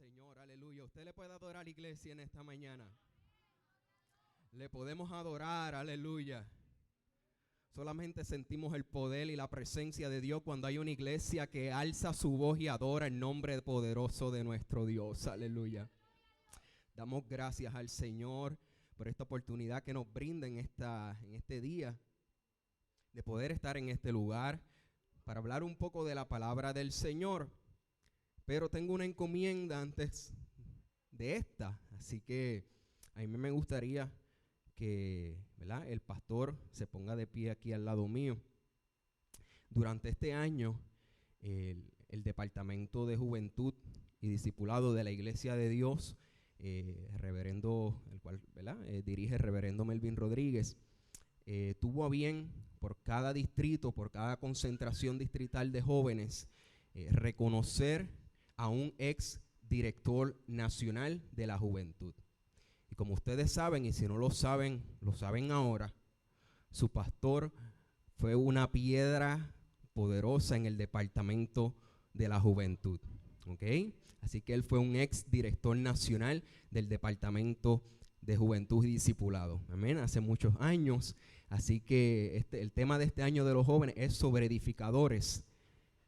Señor, aleluya. Usted le puede adorar a la iglesia en esta mañana. Le podemos adorar, aleluya. Solamente sentimos el poder y la presencia de Dios cuando hay una iglesia que alza su voz y adora el nombre poderoso de nuestro Dios, aleluya. Damos gracias al Señor por esta oportunidad que nos brinda en este día de poder estar en este lugar para hablar un poco de la palabra del Señor. Pero tengo una encomienda antes de esta, así que a mí me gustaría que, ¿verdad?, el pastor se ponga de pie aquí al lado mío. Durante este año, el Departamento de Juventud y Discipulado de la Iglesia de Dios, reverendo, el cual, ¿verdad?, dirige el reverendo Melvin Rodríguez, tuvo a bien por cada distrito, por cada concentración distrital de jóvenes, reconocer a un ex director nacional de la juventud. Y como ustedes saben, y si no lo saben ahora, su pastor fue una piedra poderosa en el departamento de la juventud. ¿Ok? Así que él fue un ex director nacional del departamento de juventud y discipulado. Amén, hace muchos años. Así que el tema de este año de los jóvenes es sobre edificadores.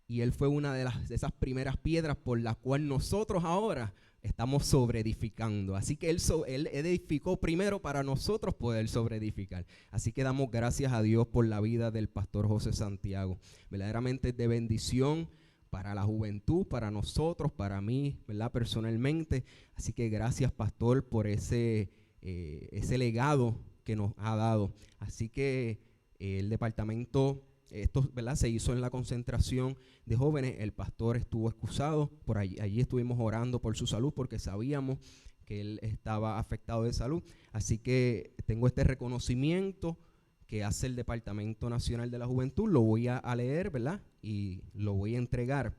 Y él fue una de esas primeras piedras por las cuales nosotros ahora estamos sobreedificando. Así que él edificó primero para nosotros poder sobreedificar. Así que damos gracias a Dios por la vida del pastor José Santiago. Verdaderamente es de bendición para la juventud, para nosotros, para mí, ¿verdad?, personalmente. Así que gracias, pastor, por ese legado que nos ha dado. Así que el departamento... Esto, ¿verdad?, se hizo en la concentración de jóvenes. El pastor estuvo excusado, por allí estuvimos orando por su salud porque sabíamos que él estaba afectado de salud. Así que tengo este reconocimiento que hace el Departamento Nacional de la Juventud. Lo voy a leer, ¿verdad?, y lo voy a entregar.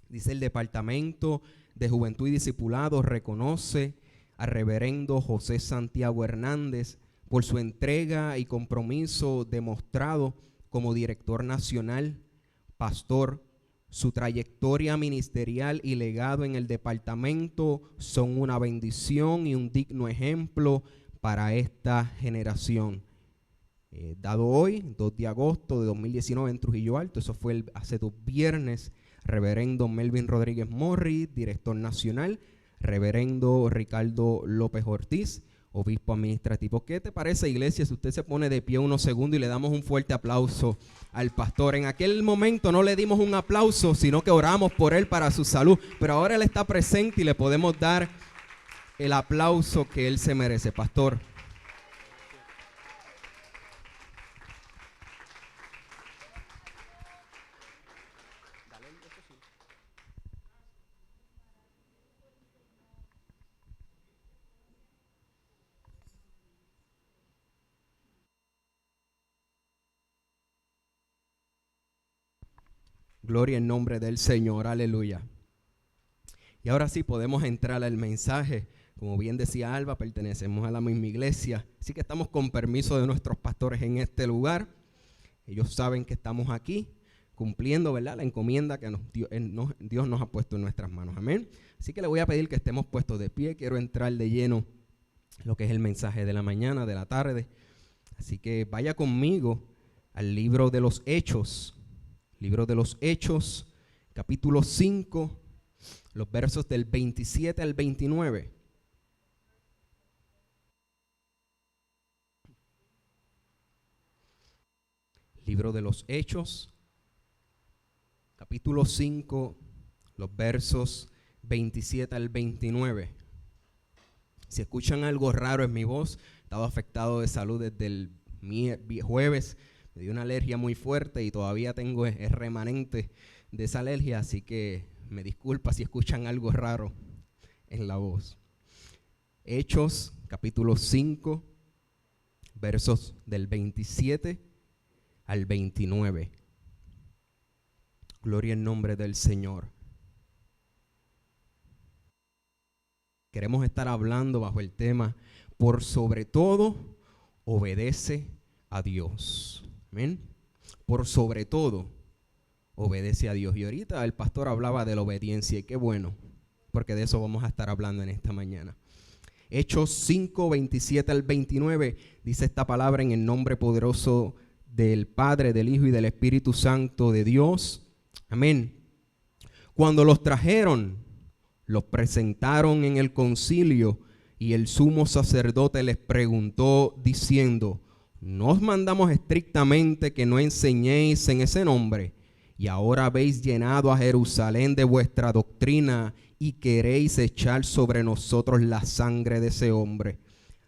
Dice: el Departamento de Juventud y Discipulado reconoce al reverendo José Santiago Hernández por su entrega y compromiso demostrado como director nacional, pastor. Su trayectoria ministerial y legado en el departamento son una bendición y un digno ejemplo para esta generación. Dado hoy, 2 de agosto de 2019 en Trujillo Alto, eso fue hace 2 viernes, reverendo Melvin Rodríguez Morris, director nacional, reverendo Ricardo López Ortiz, obispo administrativo. ¿Qué te parece, iglesia, si usted se pone de pie unos segundos y le damos un fuerte aplauso al pastor? En aquel momento no le dimos un aplauso, sino que oramos por él para su salud, pero ahora él está presente y le podemos dar el aplauso que él se merece. Pastor. Gloria en nombre del Señor, aleluya. Y ahora sí podemos entrar al mensaje. Como bien decía Alba, pertenecemos a la misma iglesia, así que estamos con permiso de nuestros pastores en este lugar. Ellos saben que estamos aquí cumpliendo, ¿verdad?, la encomienda que Dios nos ha puesto en nuestras manos. Amén. Así que le voy a pedir que estemos puestos de pie. Quiero entrar de lleno en lo que es el mensaje de la mañana, de la tarde. Así que vaya conmigo al libro de los Hechos. Libro de los Hechos, capítulo 5, los versos del 27 al 29. Libro de los Hechos, capítulo 5, los versos 27 al 29. Si escuchan algo raro en mi voz, he estado afectado de salud desde el jueves. Me dio una alergia muy fuerte y todavía tengo el remanente de esa alergia, así que me disculpa si escuchan algo raro en la voz. Hechos, capítulo 5, versos del 27 al 29. Gloria en nombre del Señor. Queremos estar hablando bajo el tema: por sobre todo, obedece a Dios. Amén. Por sobre todo, obedece a Dios. Y ahorita el pastor hablaba de la obediencia, y qué bueno porque de eso vamos a estar hablando en esta mañana. Hechos 5, 27 al 29, dice esta palabra: en el nombre poderoso del Padre, del Hijo y del Espíritu Santo de Dios. Amén. Cuando los trajeron, los presentaron en el concilio, y el sumo sacerdote les preguntó diciendo: ¿no os mandamos estrictamente que no enseñéis en ese nombre? Y ahora habéis llenado a Jerusalén de vuestra doctrina y queréis echar sobre nosotros la sangre de ese hombre.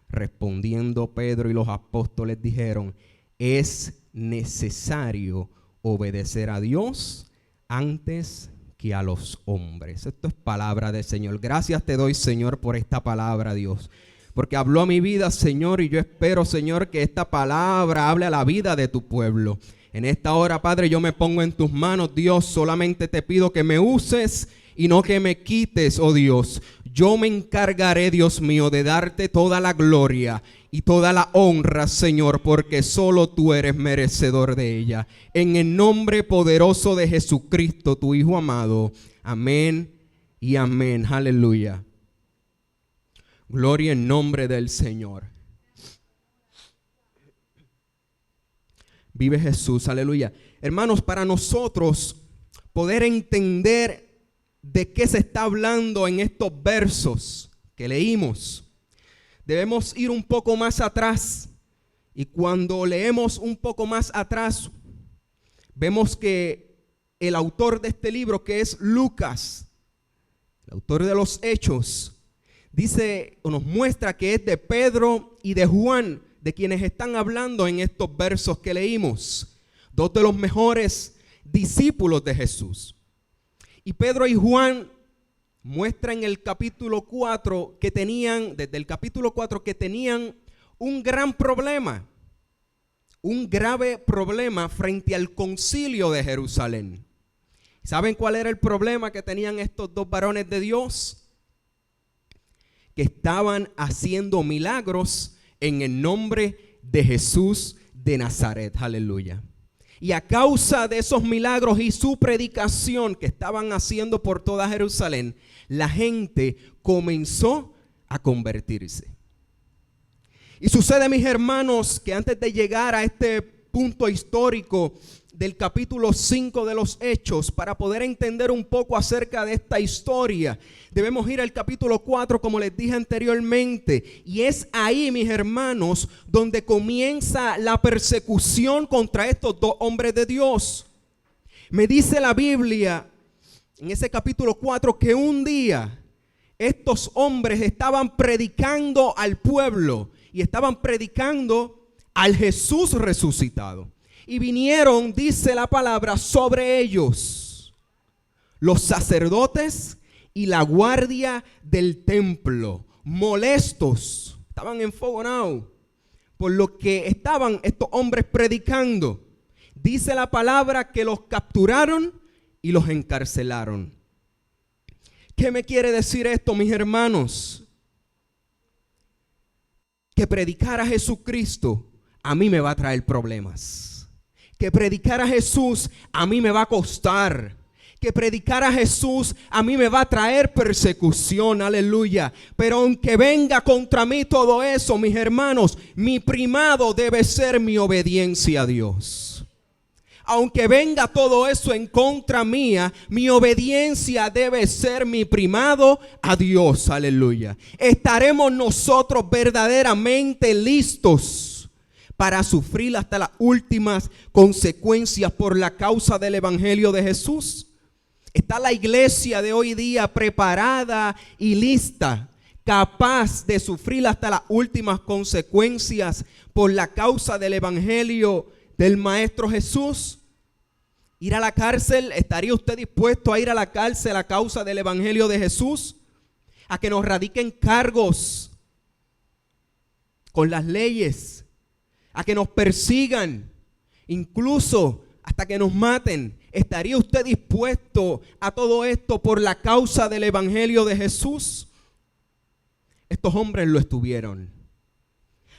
Respondiendo Pedro y los apóstoles dijeron: es necesario obedecer a Dios antes que a los hombres. Esto es palabra del Señor. Gracias te doy, Señor, por esta palabra, Dios, porque habló a mi vida, Señor, y yo espero, Señor, que esta palabra hable a la vida de tu pueblo. En esta hora, Padre, yo me pongo en tus manos, Dios. Solamente te pido que me uses y no que me quites, oh Dios. Yo me encargaré, Dios mío, de darte toda la gloria y toda la honra, Señor, porque solo tú eres merecedor de ella. En el nombre poderoso de Jesucristo, tu Hijo amado. Amén y amén. Aleluya. Gloria en nombre del Señor. Vive Jesús, aleluya. Hermanos, para nosotros poder entender de qué se está hablando en estos versos que leímos, debemos ir un poco más atrás. Y cuando leemos un poco más atrás, vemos que el autor de este libro, que es Lucas, el autor de los Hechos, dice o nos muestra que es de Pedro y de Juan de quienes están hablando en estos versos que leímos, dos de los mejores discípulos de Jesús. Y Pedro y Juan muestran en el capítulo 4 que tenían, desde el capítulo 4, que tenían un gran problema, un grave problema frente al concilio de Jerusalén. ¿Saben cuál era el problema que tenían estos dos varones de Dios? Que estaban haciendo milagros en el nombre de Jesús de Nazaret. Aleluya. Y a causa de esos milagros y su predicación que estaban haciendo por toda Jerusalén, la gente comenzó a convertirse. Y sucede, mis hermanos, que antes de llegar a este punto histórico del capítulo 5 de los Hechos, para poder entender un poco acerca de esta historia, debemos ir al capítulo 4, como les dije anteriormente. Y es ahí, mis hermanos, donde comienza la persecución contra estos dos hombres de Dios. Me dice la Biblia en ese capítulo 4 que un día estos hombres estaban predicando al pueblo y estaban predicando al Jesús resucitado. Y vinieron, dice la palabra, sobre ellos los sacerdotes y la guardia del templo, molestos, estaban enfogonados por lo que estaban estos hombres predicando. Dice la palabra que los capturaron y los encarcelaron. ¿Qué me quiere decir esto, mis hermanos? Que predicar a Jesucristo a mí me va a traer problemas. Que predicar a Jesús a mí me va a costar. Que predicar a Jesús a mí me va a traer persecución, aleluya. Pero aunque venga contra mí todo eso, mis hermanos, mi primado debe ser mi obediencia a Dios. Aunque venga todo eso en contra mía, mi obediencia debe ser mi primado a Dios, aleluya. Estaremos nosotros verdaderamente listos para sufrir hasta las últimas consecuencias por la causa del evangelio de Jesús. ¿Está la iglesia de hoy día preparada y lista, capaz de sufrir hasta las últimas consecuencias por la causa del evangelio del Maestro Jesús? ¿Ir a la cárcel? ¿Estaría usted dispuesto a ir a la cárcel a causa del evangelio de Jesús? ¿A que nos radiquen cargos con las leyes? ¿A que nos persigan? Incluso hasta que nos maten. ¿Estaría usted dispuesto a todo esto por la causa del evangelio de Jesús? Estos hombres lo estuvieron.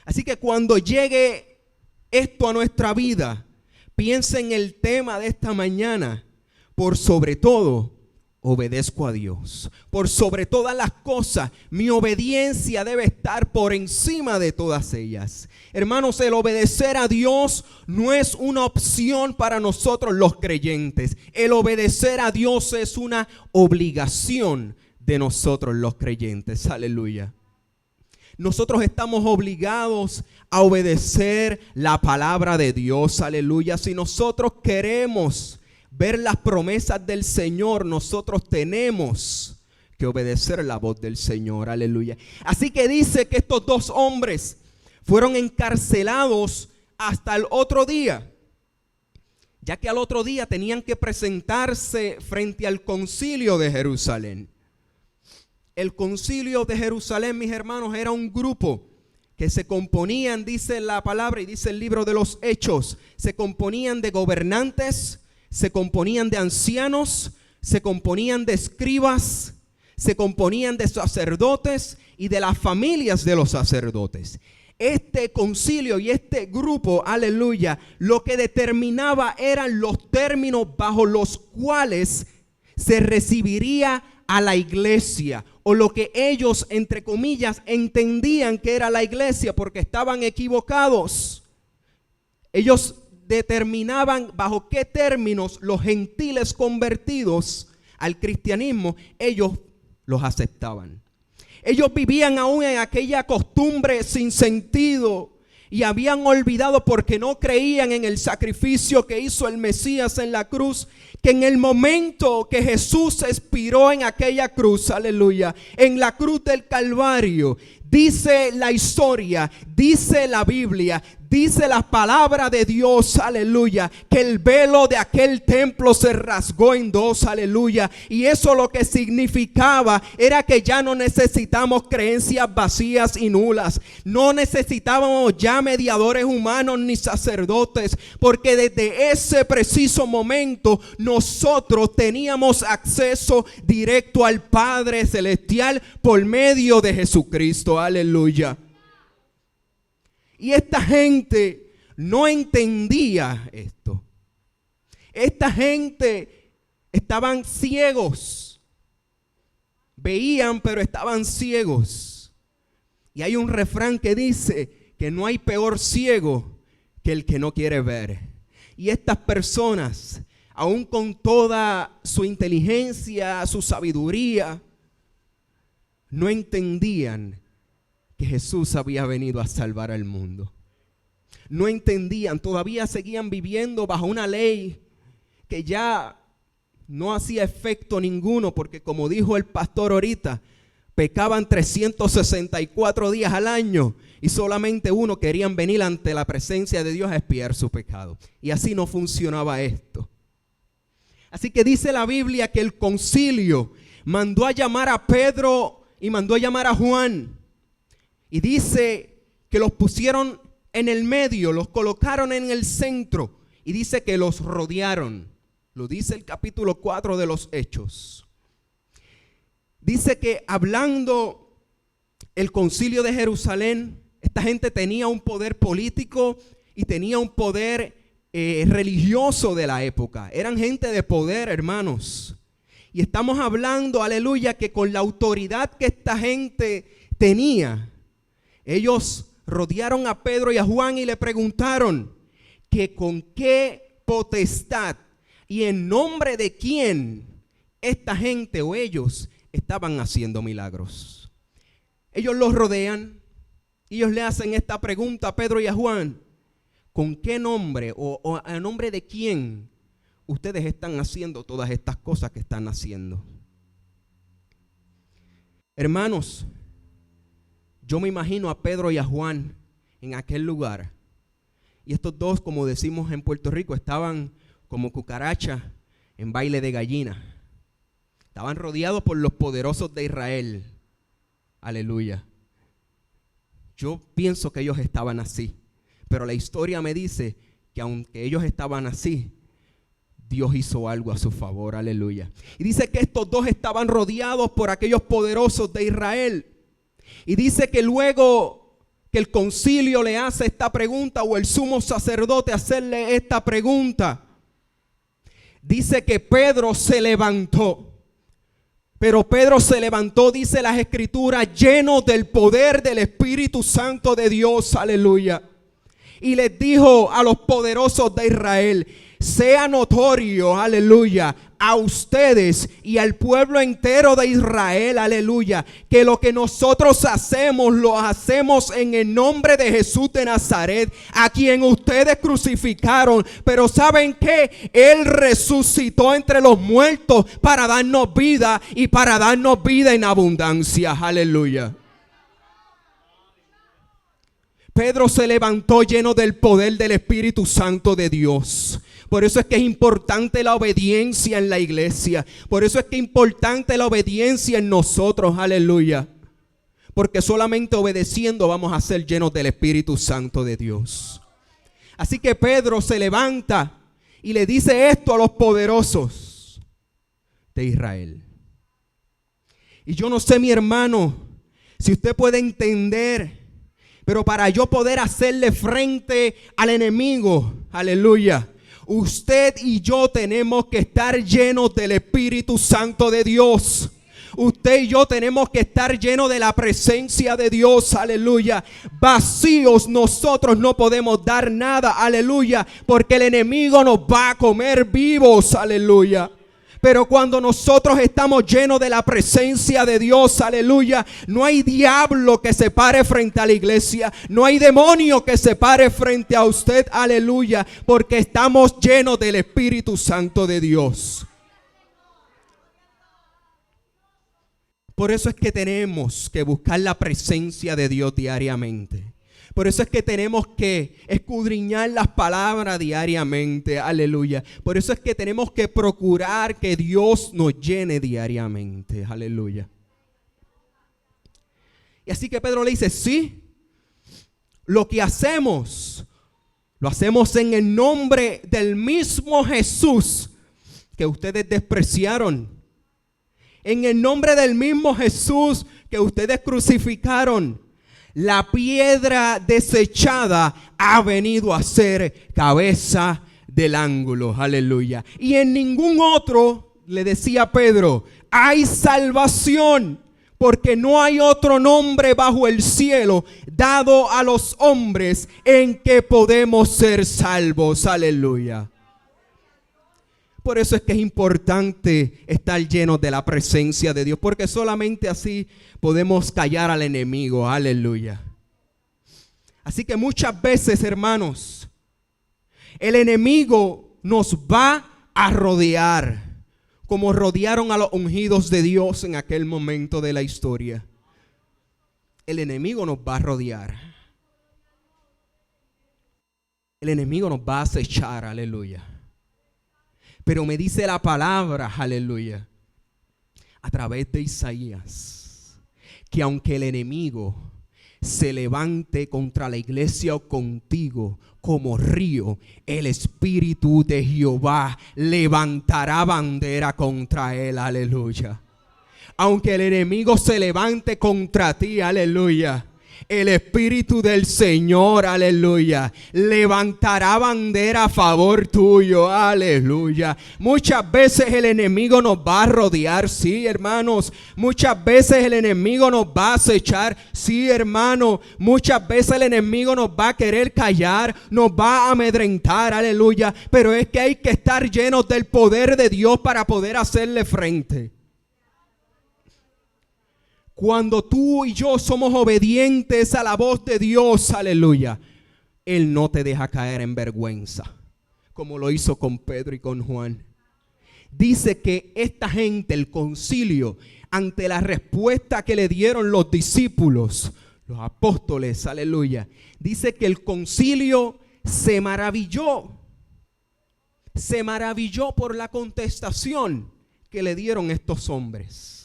Así que cuando llegue esto a nuestra vida, piensa en el tema de esta mañana. Por sobre todo, obedezco a Dios. Por sobre todas las cosas, mi obediencia debe estar por encima de todas ellas. Hermanos, el obedecer a Dios no es una opción para nosotros los creyentes. El obedecer a Dios es una obligación de nosotros los creyentes. Aleluya. Nosotros estamos obligados a obedecer la palabra de Dios. Aleluya. Si nosotros queremos ver las promesas del Señor, nosotros tenemos que obedecer la voz del Señor. Aleluya. Así que dice que estos dos hombres fueron encarcelados hasta el otro día, ya que al otro día tenían que presentarse frente al concilio de Jerusalén. El concilio de Jerusalén, mis hermanos, era un grupo que se componían, dice la palabra y dice el libro de los Hechos, se componían de gobernantes, se componían de ancianos, se componían de escribas, se componían de sacerdotes y de las familias de los sacerdotes. Este concilio y este grupo, aleluya, lo que determinaba eran los términos bajo los cuales se recibiría a la iglesia, o lo que ellos, entre comillas, entendían que era la iglesia, porque estaban equivocados. Ellos determinaban bajo qué términos los gentiles convertidos al cristianismo, ellos los aceptaban. Ellos vivían aún en aquella costumbre sin sentido y habían olvidado, porque no creían en el sacrificio que hizo el Mesías en la cruz, que en el momento que Jesús expiró en aquella cruz, aleluya, en la cruz del Calvario, dice la historia, dice la Biblia, dice la palabra de Dios, aleluya, que el velo de aquel templo se rasgó en dos, aleluya. Y eso lo que significaba era que ya no necesitamos creencias vacías y nulas. No necesitábamos ya mediadores humanos ni sacerdotes, porque desde ese preciso momento nosotros teníamos acceso directo al Padre Celestial por medio de Jesucristo, aleluya. Y esta gente no entendía esto. Esta gente estaban ciegos. Veían, pero estaban ciegos. Y hay un refrán que dice que no hay peor ciego que el que no quiere ver. Y estas personas, aún con toda su inteligencia, su sabiduría, no entendían que Jesús había venido a salvar al mundo. No entendían, todavía seguían viviendo bajo una ley que ya no hacía efecto ninguno, porque como dijo el pastor ahorita, pecaban 364 días al año y solamente uno querían venir ante la presencia de Dios a expiar su pecado. Y así no funcionaba esto. Así que dice la Biblia que el concilio mandó a llamar a Pedro y mandó a llamar a Juan. Y dice que los pusieron en el medio, los colocaron en el centro. Y dice que los rodearon. Lo dice el capítulo 4 de los Hechos. Dice que hablando el concilio de Jerusalén, esta gente tenía un poder político y tenía un poder religioso de la época. Eran gente de poder, hermanos. Y estamos hablando, aleluya, que con la autoridad que esta gente tenía, ellos rodearon a Pedro y a Juan y le preguntaron que con qué potestad y en nombre de quién esta gente o ellos estaban haciendo milagros. Ellos los rodean y ellos le hacen esta pregunta a Pedro y a Juan: ¿con qué nombre o a nombre de quién ustedes están haciendo todas estas cosas que están haciendo? Hermanos, yo me imagino a Pedro y a Juan en aquel lugar. Y estos dos, como decimos en Puerto Rico, estaban como cucaracha en baile de gallina. Estaban rodeados por los poderosos de Israel. Aleluya. Yo pienso que ellos estaban así. Pero la historia me dice que aunque ellos estaban así, Dios hizo algo a su favor. Aleluya. Y dice que estos dos estaban rodeados por aquellos poderosos de Israel. Y dice que luego que el concilio le hace esta pregunta, o el sumo sacerdote hacerle esta pregunta, dice que Pedro se levantó. Pero Pedro se levantó, dice las Escrituras, lleno del poder del Espíritu Santo de Dios, aleluya. Y les dijo a los poderosos de Israel: sea notorio, aleluya, a ustedes y al pueblo entero de Israel, aleluya, que lo que nosotros hacemos, lo hacemos en el nombre de Jesús de Nazaret, a quien ustedes crucificaron. Pero ¿saben qué? Él resucitó entre los muertos para darnos vida y para darnos vida en abundancia, aleluya. Pedro se levantó lleno del poder del Espíritu Santo de Dios. Por eso es que es importante la obediencia en la iglesia. Por eso es que es importante la obediencia en nosotros, aleluya. Porque solamente obedeciendo vamos a ser llenos del Espíritu Santo de Dios. Así que Pedro se levanta y le dice esto a los poderosos de Israel. Y yo no sé, mi hermano, si usted puede entender, pero para yo poder hacerle frente al enemigo, aleluya, usted y yo tenemos que estar llenos del Espíritu Santo de Dios. Usted y yo tenemos que estar llenos de la presencia de Dios, aleluya. Vacíos nosotros no podemos dar nada, aleluya, porque el enemigo nos va a comer vivos, aleluya. Pero cuando nosotros estamos llenos de la presencia de Dios, aleluya, no hay diablo que se pare frente a la iglesia, no hay demonio que se pare frente a usted, aleluya, porque estamos llenos del Espíritu Santo de Dios. Por eso es que tenemos que buscar la presencia de Dios diariamente. Por eso es que tenemos que escudriñar las palabras diariamente, aleluya. Por eso es que tenemos que procurar que Dios nos llene diariamente, aleluya. Y así que Pedro le dice, sí, lo que hacemos, lo hacemos en el nombre del mismo Jesús que ustedes despreciaron. En el nombre del mismo Jesús que ustedes crucificaron. La piedra desechada ha venido a ser cabeza del ángulo, aleluya. Y en ningún otro, le decía Pedro, hay salvación, porque no hay otro nombre bajo el cielo dado a los hombres en que podemos ser salvos, aleluya. Por eso es que es importante estar llenos de la presencia de Dios, porque solamente así podemos callar al enemigo, aleluya. Así que muchas veces, hermanos, el enemigo nos va a rodear, como rodearon a los ungidos de Dios en aquel momento de la historia. El enemigo nos va a rodear. El enemigo nos va a acechar, aleluya. Pero me dice la palabra, aleluya, a través de Isaías, que aunque el enemigo se levante contra la iglesia o contigo como río, el Espíritu de Jehová levantará bandera contra él, aleluya. Aunque el enemigo se levante contra ti, aleluya, el Espíritu del Señor, aleluya, levantará bandera a favor tuyo, aleluya. Muchas veces el enemigo nos va a rodear, sí, hermanos. Muchas veces el enemigo nos va a acechar, sí, hermano. Muchas veces el enemigo nos va a querer callar, nos va a amedrentar, aleluya. Pero es que hay que estar llenos del poder de Dios para poder hacerle frente. Cuando tú y yo somos obedientes a la voz de Dios, aleluya, Él no te deja caer en vergüenza, como lo hizo con Pedro y con Juan. Dice que esta gente, el concilio, ante la respuesta que le dieron los discípulos, los apóstoles, aleluya, dice que el concilio se maravilló por la contestación que le dieron estos hombres.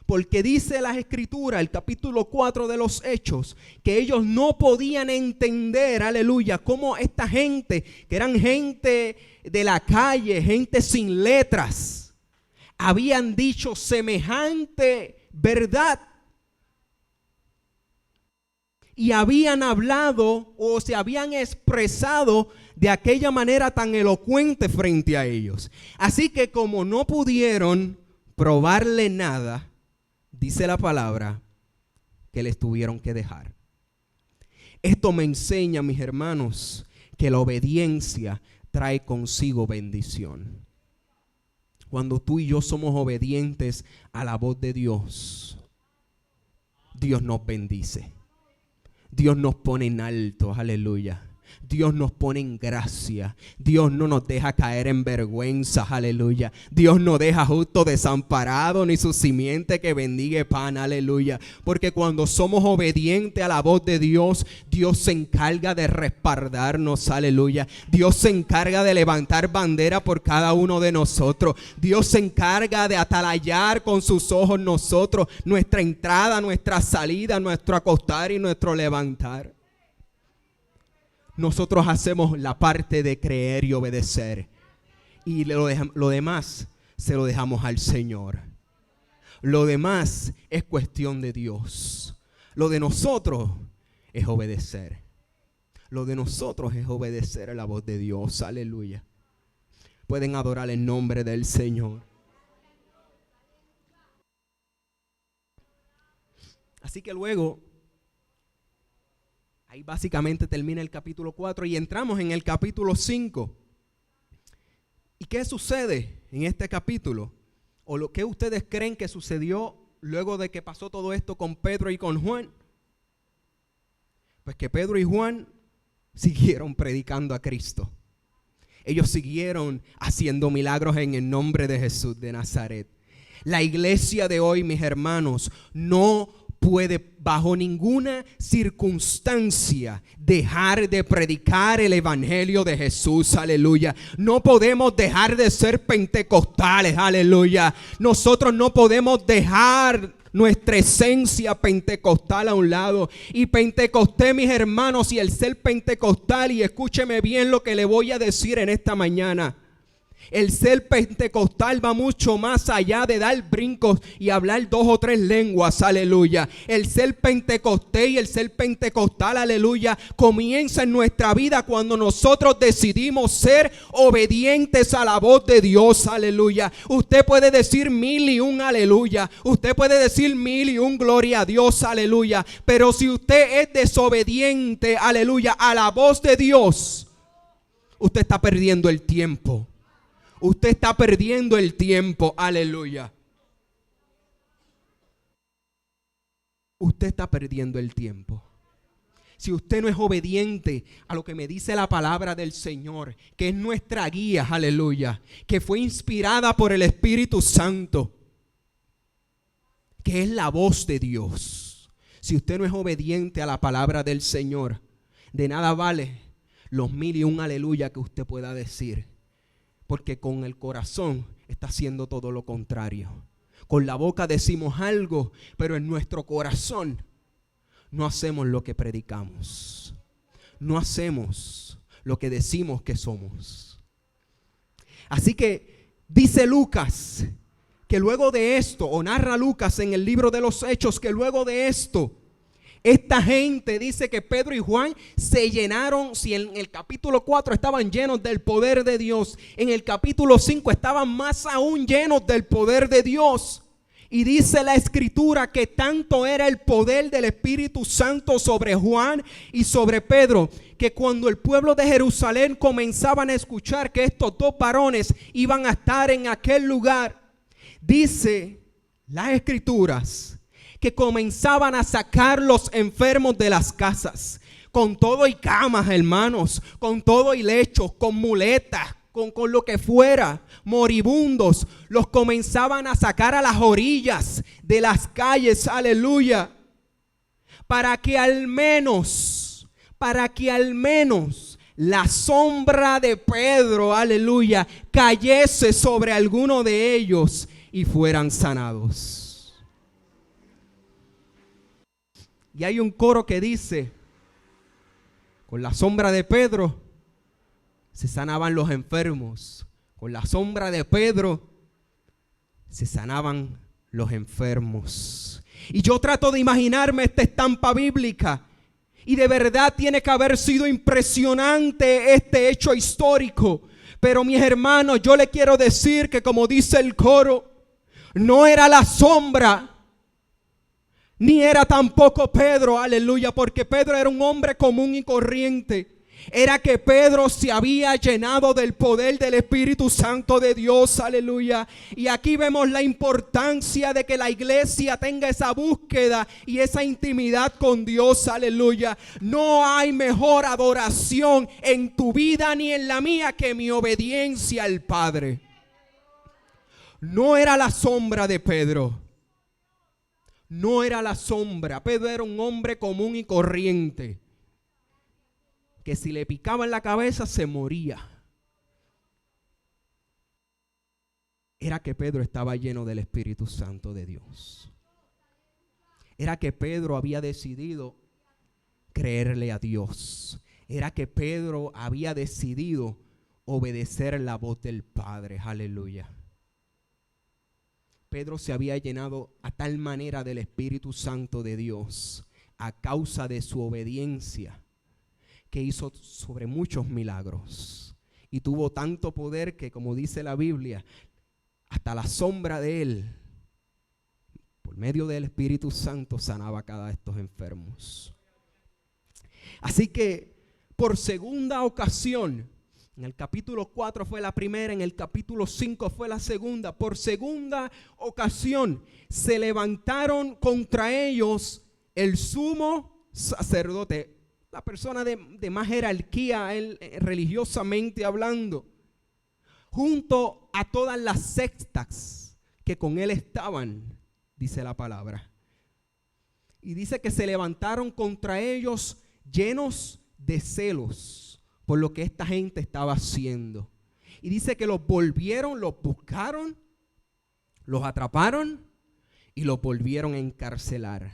Porque dice las Escrituras, el capítulo 4 de los Hechos, que ellos no podían entender, aleluya, cómo esta gente, que eran gente de la calle, gente sin letras, habían dicho semejante verdad. Y habían hablado o se habían expresado de aquella manera tan elocuente frente a ellos. Así que como no pudieron probarle nada, dice la palabra, que les tuvieron que dejar. Esto me enseña, mis hermanos, que la obediencia trae consigo bendición. Cuando tú y yo somos obedientes a la voz de Dios, Dios nos bendice. Dios nos pone en alto, aleluya. Dios nos pone en gracia. Dios no nos deja caer en vergüenza, aleluya. Dios no deja justo desamparado, ni su simiente que bendiga pan, aleluya. Porque cuando somos obedientes a la voz de Dios, Dios se encarga de respaldarnos, aleluya. Dios se encarga de levantar bandera por cada uno de nosotros. Dios se encarga de atalayar con sus ojos nosotros, nuestra entrada, nuestra salida, nuestro acostar y nuestro levantar. Nosotros hacemos la parte de creer y obedecer. Y lo demás se lo dejamos al Señor. Lo demás es cuestión de Dios. Lo de nosotros es obedecer. Lo de nosotros es obedecer a la voz de Dios. Aleluya. Pueden adorar el nombre del Señor. Así que luego, ahí básicamente termina el capítulo 4 y entramos en el capítulo 5. ¿Y qué sucede en este capítulo? ¿O lo que ustedes creen que sucedió luego de que pasó todo esto con Pedro y con Juan? Pues que Pedro y Juan siguieron predicando a Cristo. Ellos siguieron haciendo milagros en el nombre de Jesús de Nazaret. La iglesia de hoy, mis hermanos, no puede bajo ninguna circunstancia dejar de predicar el evangelio de Jesús, aleluya. No podemos dejar de ser pentecostales, aleluya. Nosotros no podemos dejar nuestra esencia pentecostal a un lado. Y Pentecostés, mis hermanos, y el ser pentecostal, y escúcheme bien lo que le voy a decir en esta mañana. El ser pentecostal va mucho más allá de dar brincos y hablar 2 o 3 lenguas, aleluya. El ser pentecostés y el ser pentecostal, aleluya, comienza en nuestra vida cuando nosotros decidimos ser obedientes a la voz de Dios, aleluya. Usted puede decir 1001 aleluya, usted puede decir 1001 gloria a Dios, aleluya. Pero si usted es desobediente, aleluya, a la voz de Dios, usted está perdiendo el tiempo. Usted está perdiendo el tiempo, aleluya. Usted está perdiendo el tiempo. Si usted no es obediente a lo que me dice la palabra del Señor, que es nuestra guía, aleluya, que fue inspirada por el Espíritu Santo, que es la voz de Dios. Si usted no es obediente a la palabra del Señor, de nada vale los 1001 aleluya que usted pueda decir. Porque con el corazón está haciendo todo lo contrario. Con la boca decimos algo, pero en nuestro corazón no hacemos lo que predicamos. No hacemos lo que decimos que somos. Así que dice Lucas que luego de esto, o narra Lucas en el libro de los Hechos, que luego de esto, esta gente dice que Pedro y Juan se llenaron. Si en el capítulo 4 estaban llenos del poder de Dios, en el capítulo 5 estaban más aún llenos del poder de Dios. Y dice la escritura que tanto era el poder del Espíritu Santo sobre Juan y sobre Pedro, que cuando el pueblo de Jerusalén comenzaban a escuchar que estos 2 varones iban a estar en aquel lugar, dice las escrituras que comenzaban a sacar los enfermos de las casas, con todo y camas, hermanos, con todo y lechos, con muletas, con lo que fuera, moribundos, los comenzaban a sacar a las orillas de las calles, aleluya, para que al menos la sombra de Pedro, aleluya, cayese sobre alguno de ellos y fueran sanados. Y hay un coro que dice: con la sombra de Pedro se sanaban los enfermos. Con la sombra de Pedro se sanaban los enfermos. Y yo trato de imaginarme esta estampa bíblica. Y de verdad tiene que haber sido impresionante este hecho histórico. Pero mis hermanos, yo le quiero decir que como dice el coro, No era la sombra, ni era tampoco Pedro, aleluya, porque Pedro era un hombre común y corriente. Era que Pedro se había llenado del poder del Espíritu Santo de Dios, aleluya. Y aquí vemos la importancia de que la iglesia tenga esa búsqueda y esa intimidad con Dios, aleluya. No hay mejor adoración en tu vida ni en la mía que mi obediencia al Padre. No era la sombra de Pedro. No era la sombra. Pedro era un hombre común y corriente, que si le picaba en la cabeza se moría. Era que Pedro estaba lleno del Espíritu Santo de Dios. Era que Pedro había decidido creerle a Dios. Era que Pedro había decidido obedecer la voz del Padre. Aleluya. Pedro se había llenado a tal manera del Espíritu Santo de Dios a causa de su obediencia, que hizo sobre muchos milagros y tuvo tanto poder que, como dice la Biblia, hasta la sombra de él, por medio del Espíritu Santo, sanaba a cada de estos enfermos. Así que por segunda ocasión, en el capítulo 4 fue la primera, en el capítulo 5 fue la segunda, por segunda ocasión se levantaron contra ellos el sumo sacerdote, la persona de más jerarquía religiosamente hablando, junto a todas las sectas que con él estaban, dice la palabra. Y dice que se levantaron contra ellos llenos de celos por lo que esta gente estaba haciendo. Y dice que los volvieron, los buscaron, los atraparon y los volvieron a encarcelar.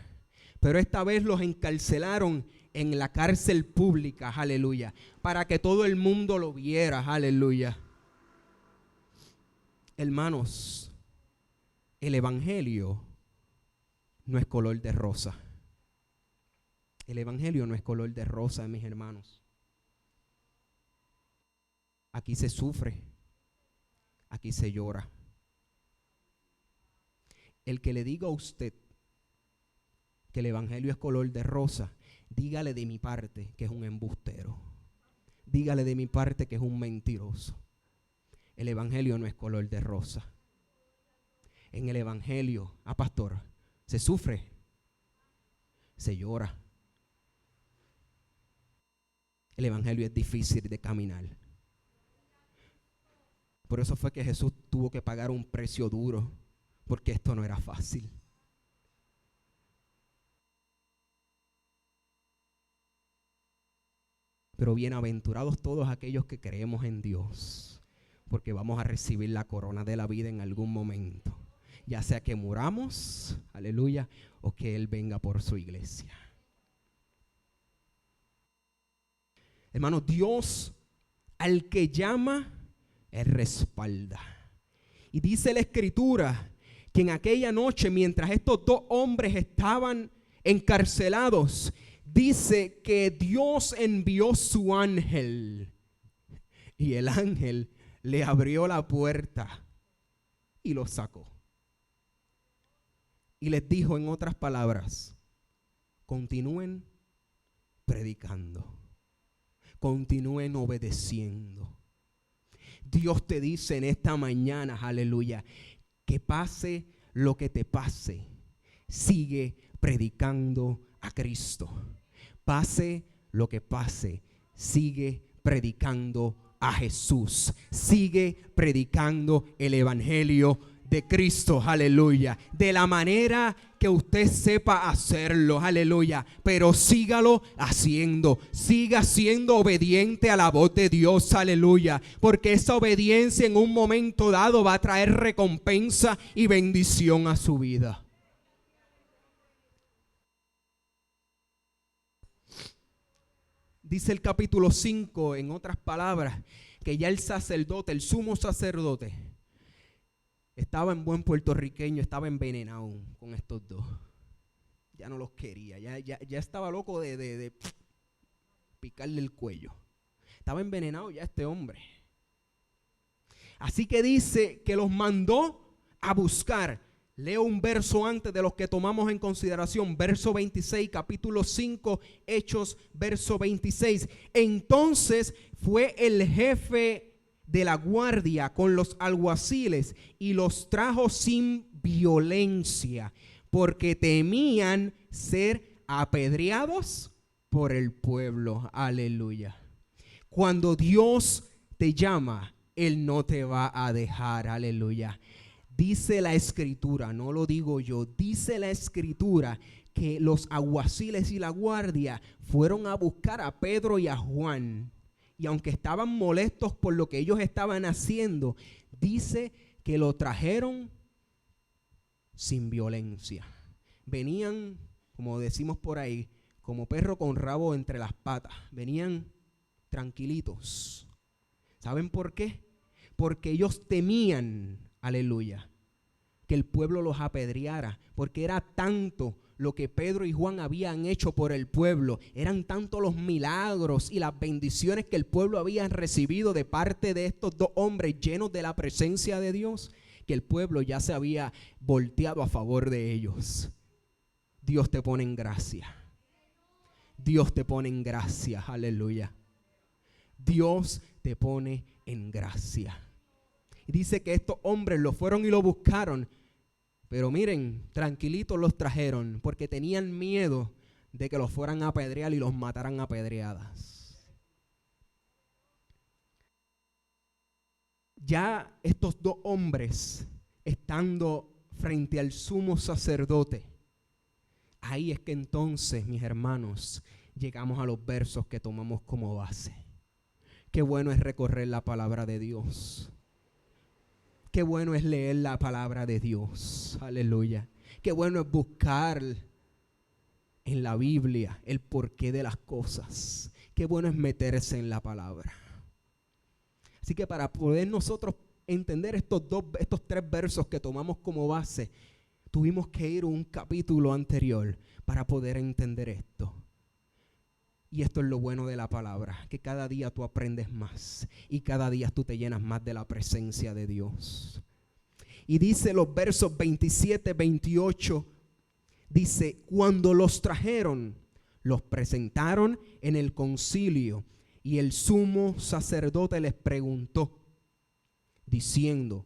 Pero esta vez los encarcelaron en la cárcel pública, aleluya, para que todo el mundo lo viera, aleluya. Hermanos, el evangelio no es color de rosa. El evangelio no es color de rosa, mis hermanos. Aquí se sufre, aquí se llora. El que le diga a usted que el evangelio es color de rosa, dígale de mi parte que es un embustero. Dígale de mi parte que es un mentiroso. El evangelio no es color de rosa. En el evangelio, pastor, se sufre, se llora. El evangelio es difícil de caminar. Por eso fue que Jesús tuvo que pagar un precio duro, porque esto no era fácil. Pero bienaventurados todos aquellos que creemos en Dios, porque vamos a recibir la corona de la vida en algún momento, ya sea que muramos, aleluya, o que Él venga por su iglesia. Hermano, Dios al que llama, Él respalda. Y dice la Escritura que en aquella noche, mientras estos dos hombres estaban encarcelados, dice que Dios envió su ángel. Y el ángel le abrió la puerta y los sacó. Y les dijo, en otras palabras, continúen predicando. Continúen obedeciendo. Dios te dice en esta mañana, aleluya, que pase lo que te pase, sigue predicando a Cristo. Pase lo que pase, sigue predicando a Jesús. Sigue predicando el evangelio de Cristo, aleluya, de la manera que usted sepa hacerlo, aleluya, pero sígalo haciendo, siga siendo obediente a la voz de Dios, aleluya, porque esa obediencia en un momento dado va a traer recompensa y bendición a su vida. Dice el capítulo 5, en otras palabras, que ya el sacerdote, el sumo sacerdote, estaba en buen puertorriqueño, estaba envenenado con estos dos. Ya no los quería, ya estaba loco de picarle el cuello. Estaba envenenado ya este hombre. Así que dice que los mandó a buscar Leo un verso antes de los que tomamos en consideración, verso 26, capítulo 5, Hechos, verso 26. Entonces fue el jefe de la guardia con los alguaciles y los trajo sin violencia, porque temían ser apedreados por el pueblo. Aleluya. Cuando Dios te llama, Él no te va a dejar. Aleluya. Dice la Escritura, no lo digo yo, dice la Escritura que los alguaciles y la guardia fueron a buscar a Pedro y a Juan. Y aunque estaban molestos por lo que ellos estaban haciendo, dice que lo trajeron sin violencia. Venían, como decimos por ahí, como perro con rabo entre las patas. Venían tranquilitos. ¿Saben por qué? Porque ellos temían, aleluya, que el pueblo los apedreara, porque era tanto lo que Pedro y Juan habían hecho por el pueblo, eran tantos los milagros y las bendiciones que el pueblo había recibido de parte de estos dos hombres llenos de la presencia de Dios, que el pueblo ya se había volteado a favor de ellos. Dios te pone en gracia. Dios te pone en gracia, aleluya. Dios te pone en gracia. Y dice que estos hombres lo fueron y lo buscaron, pero miren, tranquilitos los trajeron, porque tenían miedo de que los fueran a apedrear y los mataran a pedreadas. Ya estos dos hombres, estando frente al sumo sacerdote, ahí es que entonces, mis hermanos, llegamos a los versos que tomamos como base. Qué bueno es recorrer la palabra de Dios. Qué bueno es leer la palabra de Dios. Aleluya. Qué bueno es buscar en la Biblia el porqué de las cosas. Qué bueno es meterse en la palabra. Así que para poder nosotros entender estos tres versos que tomamos como base, tuvimos que ir a un capítulo anterior para poder entender esto. Y esto es lo bueno de la palabra, que cada día tú aprendes más y cada día tú te llenas más de la presencia de Dios. Y dice los versos 27, 28, dice, cuando los trajeron, los presentaron en el concilio y el sumo sacerdote les preguntó, diciendo,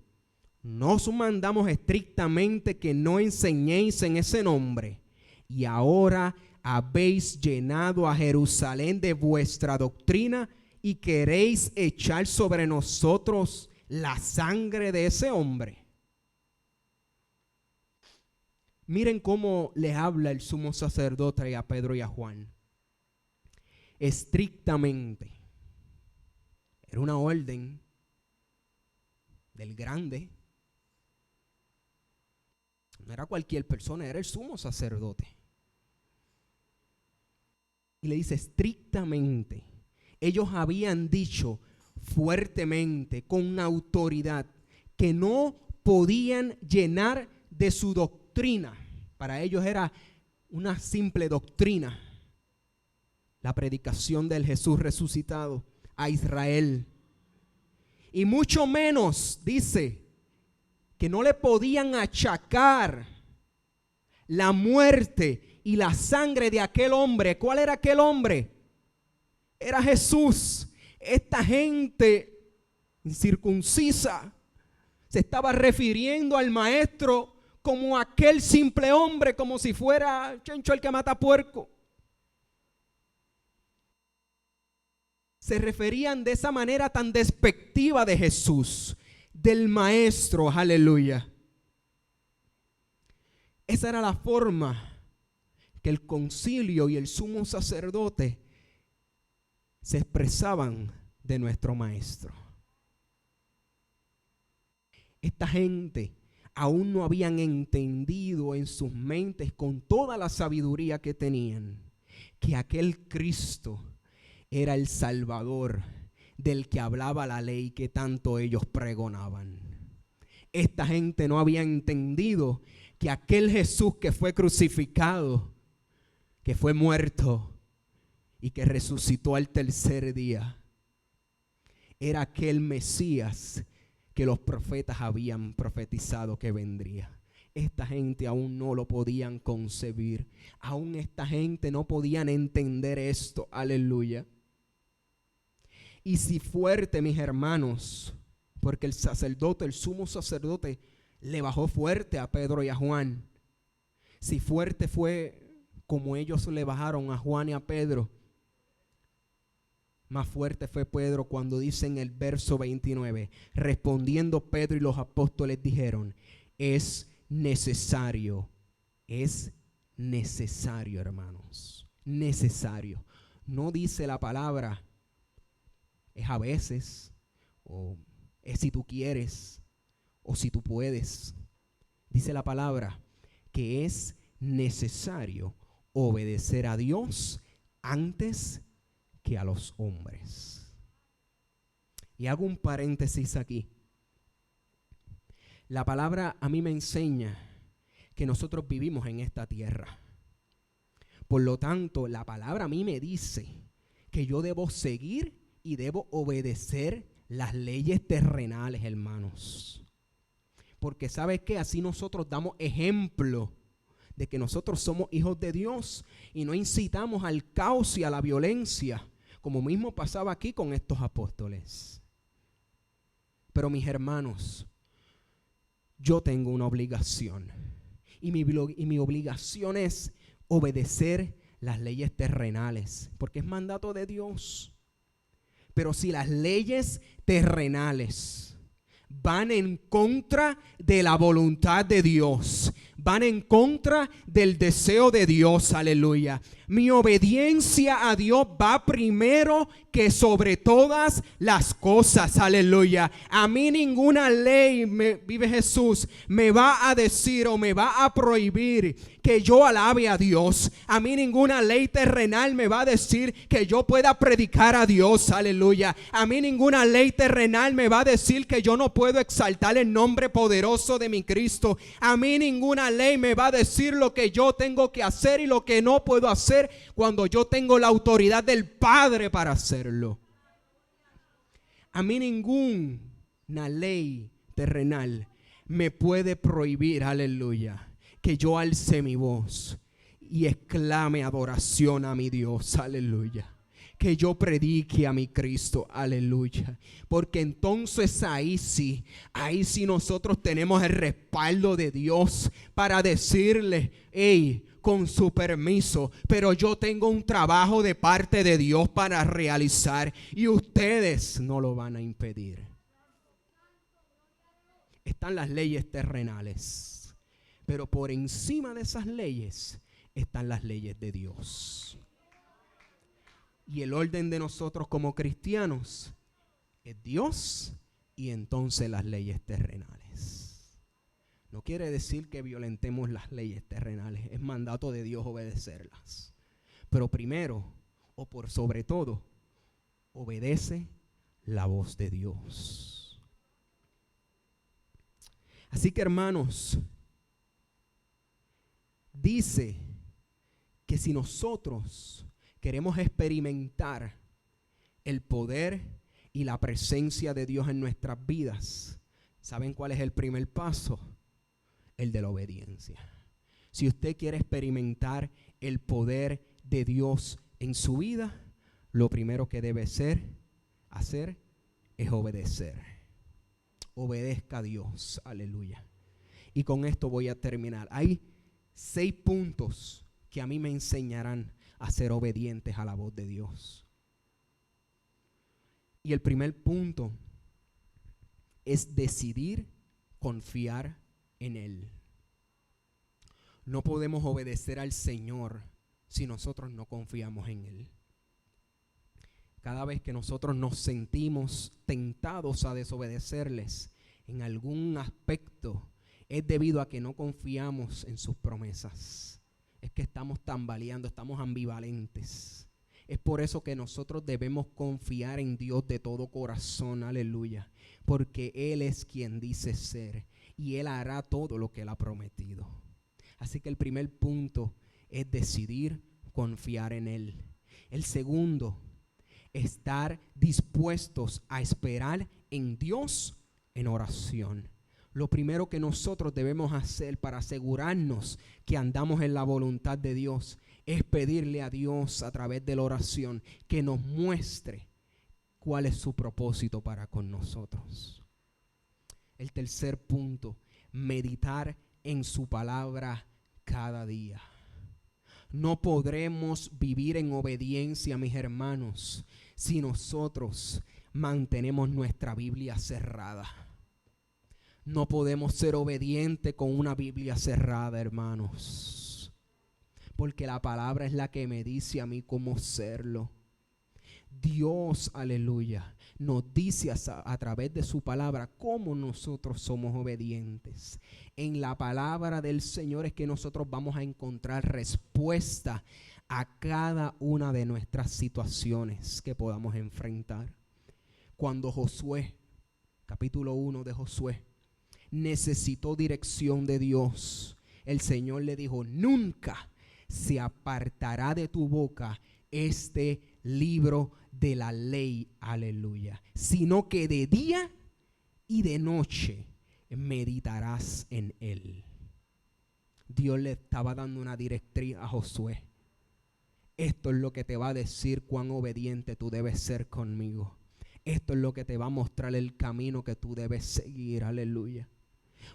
¿no os mandamos estrictamente que no enseñéis en ese nombre? Y ahora habéis llenado a Jerusalén de vuestra doctrina y queréis echar sobre nosotros la sangre de ese hombre. Miren cómo le habla el sumo sacerdote a Pedro y a Juan. Estrictamente. Era una orden del grande. No era cualquier persona, era el sumo sacerdote. Y le dice estrictamente. Ellos habían dicho fuertemente, con autoridad, que no podían llenar de su doctrina. Para ellos era una simple doctrina. La predicación del Jesús resucitado a Israel. Y mucho menos, dice, que no le podían achacar la muerte y la sangre de aquel hombre. ¿Cuál era aquel hombre? Era Jesús. Esta gente incircuncisa se estaba refiriendo al maestro como aquel simple hombre, como si fuera Chencho el que mata puerco. Se referían de esa manera tan despectiva de Jesús, del maestro, aleluya. Esa era la forma que el concilio y el sumo sacerdote se expresaban de nuestro maestro. Esta gente aún no habían entendido en sus mentes, con toda la sabiduría que tenían, que aquel Cristo era el Salvador del que hablaba la ley que tanto ellos pregonaban. Esta gente no había entendido que aquel Jesús que fue crucificado, que fue muerto y que resucitó al tercer día, era aquel Mesías que los profetas habían profetizado que vendría. esta gente aún no lo podían concebir. Aún esta gente no podían entender esto. Aleluya. Y si fuerte, mis hermanos, porque el sacerdote, el sumo sacerdote, le bajó fuerte a Pedro y a Juan. Si fuerte fue como ellos le bajaron a Juan y a Pedro, más fuerte fue Pedro cuando dice en el verso 29, respondiendo Pedro y los apóstoles dijeron, es necesario, hermanos, necesario. No dice la palabra, es a veces, o es si tú quieres, o si tú puedes. Dice la palabra que es necesario obedecer a Dios antes que a los hombres. Y hago un paréntesis aquí. La palabra a mí me enseña que nosotros vivimos en esta tierra. Por lo tanto, la palabra a mí me dice que yo debo seguir y debo obedecer las leyes terrenales, hermanos. Porque ¿sabes qué? Así nosotros damos ejemplo de que nosotros somos hijos de Dios y no incitamos al caos y a la violencia, como mismo pasaba aquí con estos apóstoles. Pero mis hermanos, yo tengo una obligación y mi obligación es obedecer las leyes terrenales, porque es mandato de Dios. Pero si las leyes terrenales van en contra de la voluntad de Dios, van en contra del deseo de Dios, aleluya, mi obediencia a Dios va primero que sobre todas las cosas, aleluya. A mí ninguna ley, vive Jesús, me va a decir o me va a prohibir que yo alabe a Dios. A mí ninguna ley terrenal me va a decir que yo pueda predicar a Dios, aleluya. A mí ninguna ley terrenal me va a decir que yo no puedo exaltar el nombre poderoso de mi Cristo. A mí ninguna ley me va a decir lo que yo tengo que hacer y lo que no puedo hacer cuando yo tengo la autoridad del Padre para hacerlo. A mí ninguna ley terrenal me puede prohibir, aleluya, que yo alce mi voz y exclame adoración a mi Dios, aleluya. Que yo predique a mi Cristo, aleluya. Porque entonces ahí sí nosotros tenemos el respaldo de Dios para decirle, hey, con su permiso, pero yo tengo un trabajo de parte de Dios para realizar y ustedes no lo van a impedir. Están las leyes terrenales, pero por encima de esas leyes están las leyes de Dios. Y el orden de nosotros como cristianos es Dios y entonces las leyes terrenales. No quiere decir que violentemos las leyes terrenales. Es mandato de Dios obedecerlas. Pero primero, o por sobre todo, obedece la voz de Dios. Así que, hermanos, dice que si nosotros queremos experimentar el poder y la presencia de Dios en nuestras vidas, ¿saben cuál es el primer paso? El de la obediencia. Si usted quiere experimentar el poder de Dios en su vida, lo primero que debe hacer es obedecer. Obedezca a Dios, aleluya. Y con esto voy a terminar. Hay 6 puntos que a mí me enseñarán a ser obedientes a la voz de Dios. Y el primer punto es decidir confiar en Él. No podemos obedecer al Señor si nosotros no confiamos en Él. Cada vez que nosotros nos sentimos tentados a desobedecerles en algún aspecto, es debido a que no confiamos en sus promesas. Es que estamos tambaleando, estamos ambivalentes. Es por eso que nosotros debemos confiar en Dios de todo corazón, aleluya, porque Él es quien dice ser y Él hará todo lo que Él ha prometido. Así que el primer punto es decidir confiar en Él. El segundo, estar dispuestos a esperar en Dios en oración. lo primero que nosotros debemos hacer para asegurarnos que andamos en la voluntad de Dios es pedirle a Dios a través de la oración que nos muestre cuál es su propósito para con nosotros. El tercer punto, meditar en su palabra cada día. No podremos vivir en obediencia, mis hermanos, si nosotros mantenemos nuestra Biblia cerrada. No podemos ser obedientes con una Biblia cerrada, hermanos, porque la palabra es la que me dice a mí cómo serlo. Dios, aleluya, nos dice a través de su palabra cómo nosotros somos obedientes. En la palabra del Señor es que nosotros vamos a encontrar respuesta a cada una de nuestras situaciones que podamos enfrentar. Cuando Josué, capítulo 1 de Josué, necesitó dirección de Dios, el Señor le dijo: nunca se apartará de tu boca este libro de la ley, aleluya, sino que de día y de noche meditarás en él. Dios le estaba dando una directriz a Josué. Esto es lo que te va a decir cuán obediente tú debes ser conmigo. Esto es lo que te va a mostrar el camino que tú debes seguir, aleluya.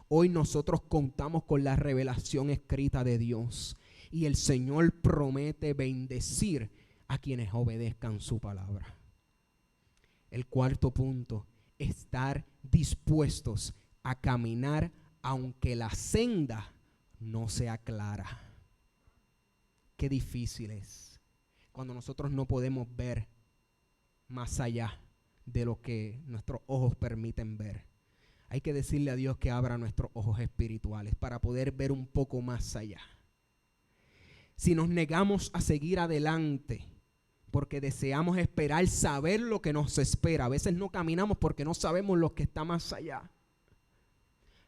Hoy nosotros contamos con la revelación escrita de Dios y el Señor promete bendecir a quienes obedezcan su palabra. El cuarto punto, estar dispuestos a caminar aunque la senda no sea clara. Qué difícil es cuando nosotros no podemos ver más allá de lo que nuestros ojos permiten ver. Hay que decirle a Dios que abra nuestros ojos espirituales para poder ver un poco más allá. Si nos negamos a seguir adelante porque deseamos esperar saber lo que nos espera, a veces no caminamos porque no sabemos lo que está más allá.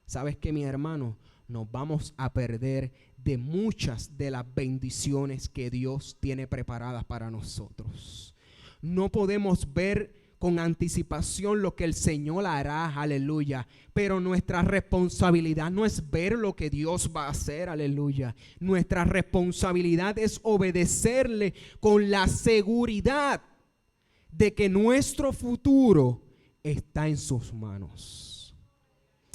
¿Sabes qué, mi hermano? Nos vamos a perder de muchas de las bendiciones que Dios tiene preparadas para nosotros. No podemos ver con anticipación lo que el Señor hará, aleluya. Pero nuestra responsabilidad no es ver lo que Dios va a hacer, aleluya. Nuestra responsabilidad es obedecerle con la seguridad de que nuestro futuro está en sus manos.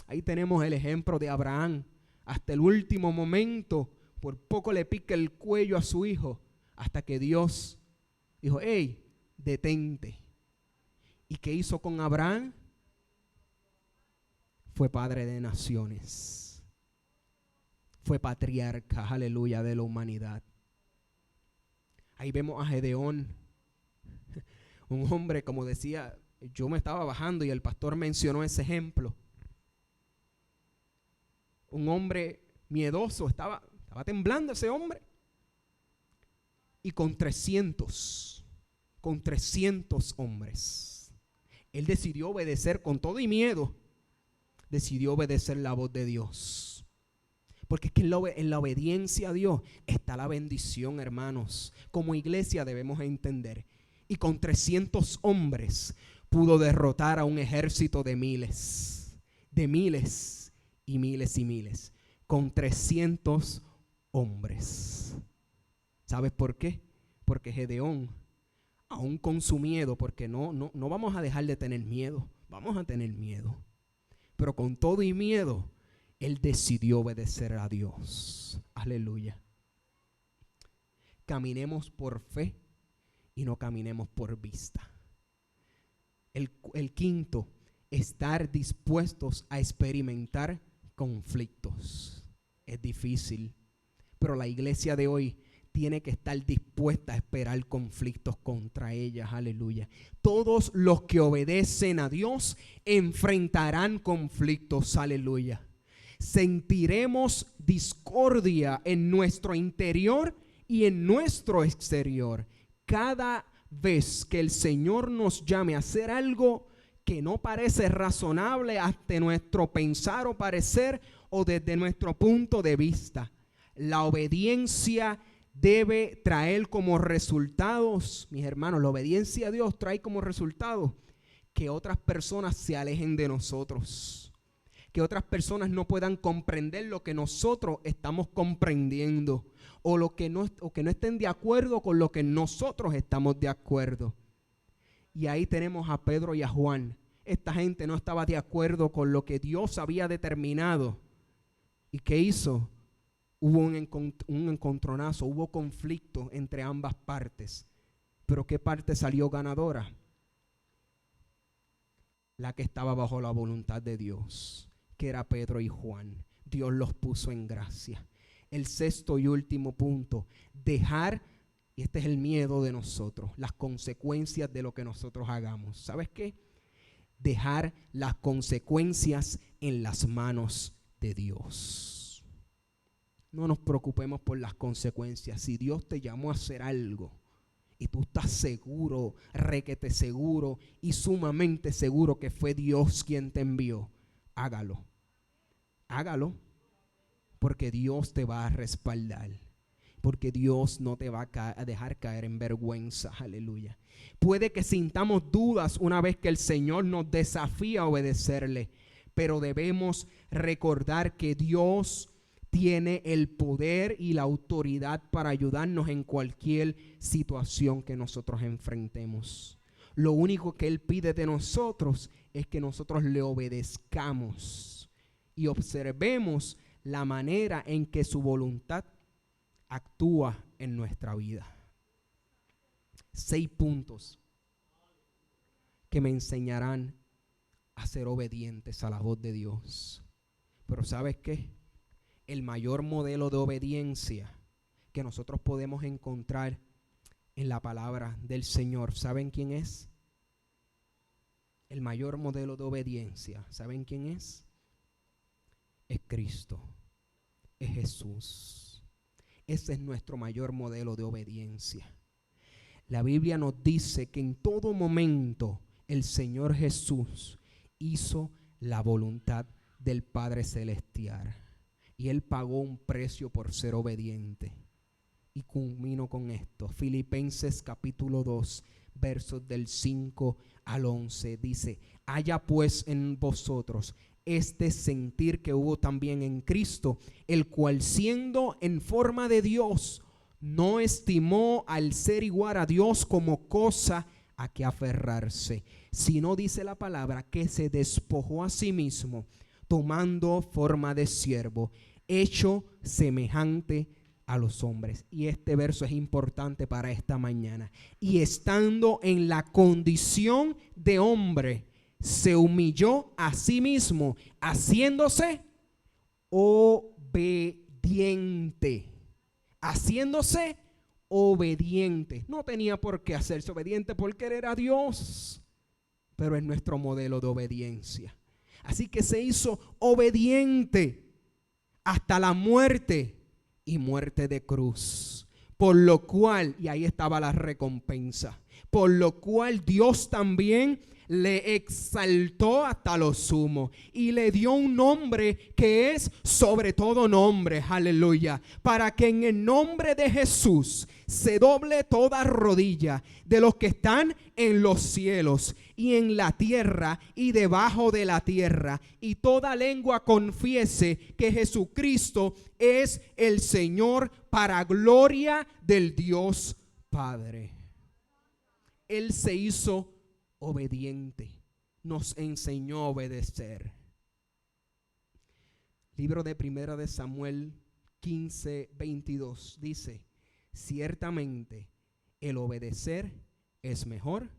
Ahí tenemos el ejemplo de Abraham. Hasta el último momento, por poco le pica el cuello a su hijo, hasta que Dios dijo: hey, detente. ¿Y qué hizo con Abraham? Fue padre de naciones. Fue patriarca, aleluya, de la humanidad. Ahí vemos a Gedeón, un hombre, como decía, yo me estaba bajando y el pastor mencionó ese ejemplo. Un hombre miedoso, estaba temblando ese hombre. Y con 300 hombres. Él decidió obedecer con todo y miedo. Decidió obedecer la voz de Dios. Porque es que en la obediencia a Dios está la bendición, hermanos. Como iglesia debemos entender. Y con 300 hombres pudo derrotar a un ejército de miles. De miles y miles y miles. Con 300 hombres. ¿Sabes por qué? Porque Gedeón, aún con su miedo, porque no vamos a dejar de tener miedo, vamos a tener miedo. Pero con todo y miedo, él decidió obedecer a Dios. Aleluya. Caminemos por fe y no caminemos por vista. El quinto, estar dispuestos a experimentar conflictos. Es difícil, pero la iglesia de hoy tiene que estar dispuesta a esperar conflictos contra ellas, aleluya. Todos los que obedecen a Dios enfrentarán conflictos, aleluya. Sentiremos discordia en nuestro interior y en nuestro exterior. Cada vez que el Señor nos llame a hacer algo que no parece razonable hasta nuestro pensar o parecer o desde nuestro punto de vista, la obediencia debe traer como resultados, mis hermanos, la obediencia a Dios trae como resultado que otras personas se alejen de nosotros. que otras personas no puedan comprender lo que nosotros estamos comprendiendo, o que no estén de acuerdo con lo que nosotros estamos de acuerdo. Y ahí tenemos a Pedro y a Juan. Esta gente no estaba de acuerdo con lo que Dios había determinado. ¿Y qué hizo? Hubo un encontronazo, hubo conflicto entre ambas partes. Pero ¿qué parte salió ganadora? La que estaba bajo la voluntad de Dios, que era Pedro y Juan. Dios los puso en gracia. El sexto y último punto, dejar, y este es el miedo de nosotros, las consecuencias de lo que nosotros hagamos. ¿Sabes qué? Dejar las consecuencias en las manos de Dios. No nos preocupemos por las consecuencias. Si Dios te llamó a hacer algo y tú estás seguro, requete seguro y sumamente seguro que fue Dios quien te envió, hágalo. Hágalo, porque Dios te va a respaldar. Porque Dios no te va a dejar caer en vergüenza. Aleluya. Puede que sintamos dudas una vez que el Señor nos desafía a obedecerle, pero debemos recordar que Dios tiene el poder y la autoridad para ayudarnos en cualquier situación que nosotros enfrentemos. Lo único que Él pide de nosotros es que nosotros le obedezcamos y observemos la manera en que su voluntad actúa en nuestra vida. 6 puntos que me enseñarán a ser obedientes a la voz de Dios. Pero ¿sabes qué? El mayor modelo de obediencia que nosotros podemos encontrar en la palabra del Señor, ¿saben quién es? El mayor modelo de obediencia, ¿saben quién es? Es Cristo, es Jesús. Ese es nuestro mayor modelo de obediencia. La Biblia nos dice que en todo momento el Señor Jesús hizo la voluntad del Padre Celestial. Y Él pagó un precio por ser obediente. Y culmino con esto. Filipenses capítulo 2, versos del 5 al 11. Dice: haya pues en vosotros este sentir que hubo también en Cristo, el cual siendo en forma de Dios, no estimó al ser igual a Dios como cosa a que aferrarse, sino, dice la palabra, que se despojó a sí mismo, tomando forma de siervo, hecho semejante a los hombres. Y este verso es importante para esta mañana. Y estando en la condición de hombre, se humilló a sí mismo, haciéndose obediente. Haciéndose obediente. No tenía por qué hacerse obediente porque él era Dios, pero es nuestro modelo de obediencia. Así que se hizo obediente hasta la muerte y muerte de cruz. Por lo cual, y ahí estaba la recompensa, por lo cual Dios también le exaltó hasta lo sumo y le dio un nombre que es sobre todo nombre, aleluya, para que en el nombre de Jesús se doble toda rodilla de los que están en los cielos y en la tierra y debajo de la tierra, y toda lengua confiese que Jesucristo es el Señor, para gloria del Dios Padre. Él se hizo obediente, nos enseñó a obedecer. Libro de Primera de Samuel 15:22 dice: ciertamente el obedecer es mejor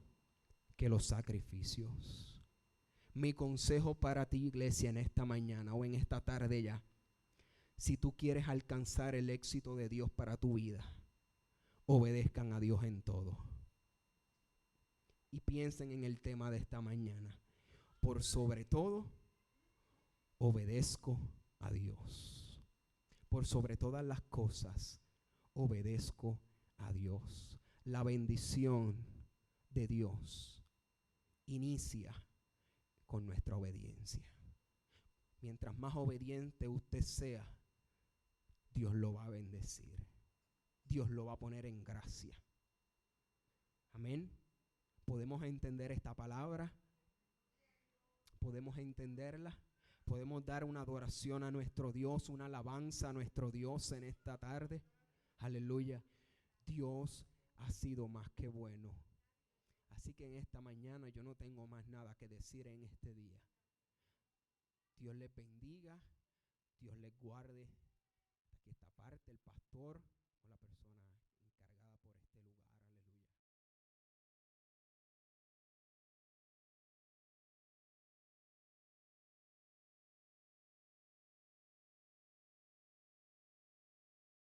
que los sacrificios. Mi consejo para ti, iglesia, en esta mañana o en esta tarde ya, si tú quieres alcanzar el éxito de Dios para tu vida, obedezcan a Dios en todo. Y piensen en el tema de esta mañana. Por sobre todo, obedezco a Dios. Por sobre todas las cosas, obedezco a Dios. La bendición de Dios inicia con nuestra obediencia. Mientras más obediente usted sea, Dios lo va a bendecir. Dios lo va a poner en gracia. Amén. ¿Podemos entender esta palabra? ¿Podemos entenderla? Podemos dar una adoración a nuestro Dios, una alabanza a nuestro Dios en esta tarde. Aleluya. Dios ha sido más que bueno. Así que en esta mañana yo no tengo más nada que decir en este día. Dios les bendiga, Dios les guarde. Aquí esta parte, el pastor.